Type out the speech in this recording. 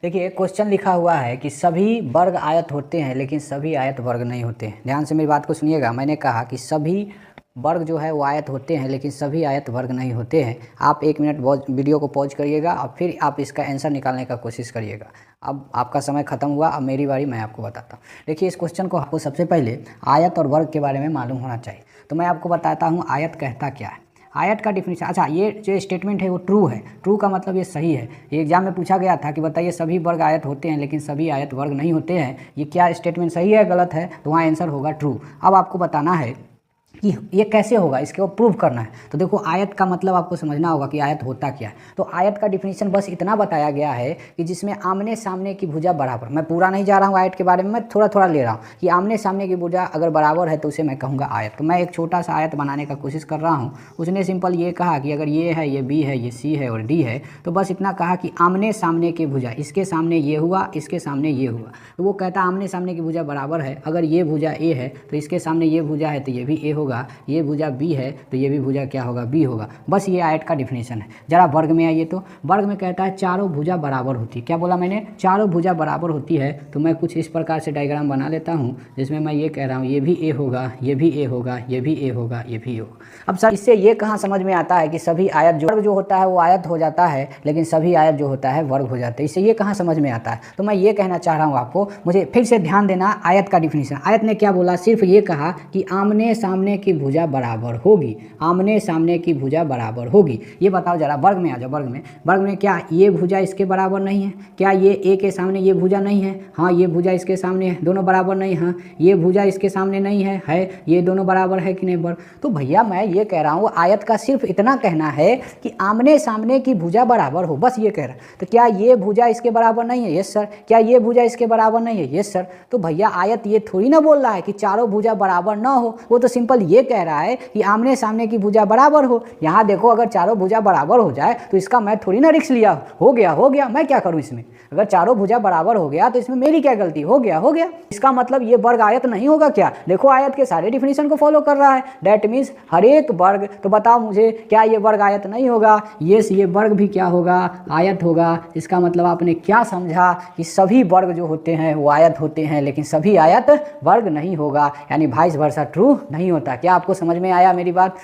देखिए क्वेश्चन लिखा हुआ है कि सभी वर्ग आयत होते हैं लेकिन सभी आयत वर्ग नहीं होते हैं। ध्यान से मेरी बात को सुनिएगा। मैंने कहा कि सभी वर्ग जो है वो आयत होते हैं लेकिन सभी आयत वर्ग नहीं होते हैं। आप 1 मिनट वीडियो को पॉज करिएगा और फिर आप इसका आंसर निकालने का कोशिश करिएगा। अब आपका समय ख़त्म हुआ, अब मेरी बारी, मैं आपको बताता हूँ। देखिए इस क्वेश्चन को आपको सबसे पहले आयत और वर्ग के बारे में मालूम होना चाहिए। तो मैं आपको बताता हूँ आयत कहता क्या है। आयत का डिफिनीशन, अच्छा ये जो स्टेटमेंट है वो ट्रू है। ट्रू का मतलब ये सही है। ये एग्जाम में पूछा गया था कि बताइए सभी वर्ग आयत होते हैं लेकिन सभी आयत वर्ग नहीं होते हैं, ये क्या स्टेटमेंट सही है गलत है? तो वहाँ आंसर होगा ट्रू। अब आपको बताना है कि ये कैसे होगा, इसके वो प्रूव करना है। तो देखो आयत का मतलब आपको समझना होगा कि आयत होता क्या है। तो आयत का डिफिनीशन बस इतना बताया गया है कि जिसमें आमने सामने की भुजा बराबर, मैं पूरा नहीं जा रहा हूँ आयत के बारे में, मैं थोड़ा थोड़ा ले रहा हूँ कि आमने सामने की भुजा अगर बराबर है तो उसे मैं कहूँगा आयत। तो मैं एक छोटा सा आयत बनाने का कोशिश कर रहा हूँ। उसने सिंपल ये कहा कि अगर ये है, ये बी है, ये सी है और डी है, तो बस इतना कहा कि आमने सामने की भुजा, इसके सामने ये हुआ, इसके सामने ये हुआ। तो वो कहता आमने सामने की भुजा बराबर है। अगर ये भुजा ए है तो इसके सामने ये भुजा है तो ये भी ए होगा, ये भुजा बी है तो ये भी भुजा क्या होगा, बी होगा। बस ये आयत का डिफिनीशन है। जरा वर्ग में आइए। तो वर्ग में कहता है चारों भुजा बराबर होती है। क्या बोला मैंने? चारों भुजा बराबर होती है। तो मैं कुछ इस प्रकार से डायग्राम बना लेता हूँ जिसमें मैं ये कह रहा हूँ ये भी ए होगा, ये भी ए होगा, ये भी ए होगा, ये भी ए होगा। अब सर इससे ये कहाँ समझ में आता है कि सभी आयत जो होता है वो आयत हो जाता है लेकिन सभी आयत जो होता है वर्ग हो जाता है? इससे ये कहाँ समझ में आता है? तो मैं ये कहना चाह रहा हूँ आपको, मुझे फिर से ध्यान देना। आयत का डिफिनीशन, आयत ने क्या बोला? सिर्फ ये कहा कि आमने सामने की भुजा बराबर होगी, आमने सामने की भुजा बराबर होगी। ये बताओ जरा वर्ग में आ जाओ। वर्ग में क्या ये भुजा इसके बराबर नहीं है? क्या ये ए के सामने ये भुजा नहीं है? हाँ ये भुजा इसके सामने है, दोनों बराबर नहीं। हाँ ये भुजा इसके सामने नहीं है, ये दोनों बराबर है कि नहीं वर्ग? तो भैया मैं ये कह रहा हूँ आयत का सिर्फ इतना कहना है कि आमने सामने की भुजा बराबर हो, बस ये कह रहा है। तो क्या ये भुजा इसके बराबर नहीं है? Yes sir. क्या ये भुजा इसके बराबर नहीं है? Yes sir. तो भैया आयत ये थोड़ी ना बोल रहा है कि चारों भुजा बराबर ना हो, वो तो सिंपल ये कह रहा है कि आमने सामने की भुजा बराबर हो। यहाँ देखो अगर चारों भुजा बराबर हो जाए तो इसका मैं थोड़ी ना रिस्क लिया, हो गया, मैं क्या करूँ इसमें? अगर चारों भुजा बराबर हो गया तो इसमें मेरी क्या गलती? हो गया। इसका मतलब ये वर्ग आयत नहीं होगा क्या? देखो आयत के सारे डिफिनीशन को फॉलो कर रहा है। दैट मीन्स हर एक वर्ग। तो बताओ मुझे क्या ये वर्ग आयत नहीं होगा? यस ये वर्ग भी क्या होगा? आयत होगा। इसका मतलब आपने क्या समझा कि सभी वर्ग जो होते हैं वो आयत होते हैं लेकिन सभी आयत वर्ग नहीं होगा, यानी वाइस वर्सा ट्रू नहीं होता। क्या आपको समझ में आया मेरी बात?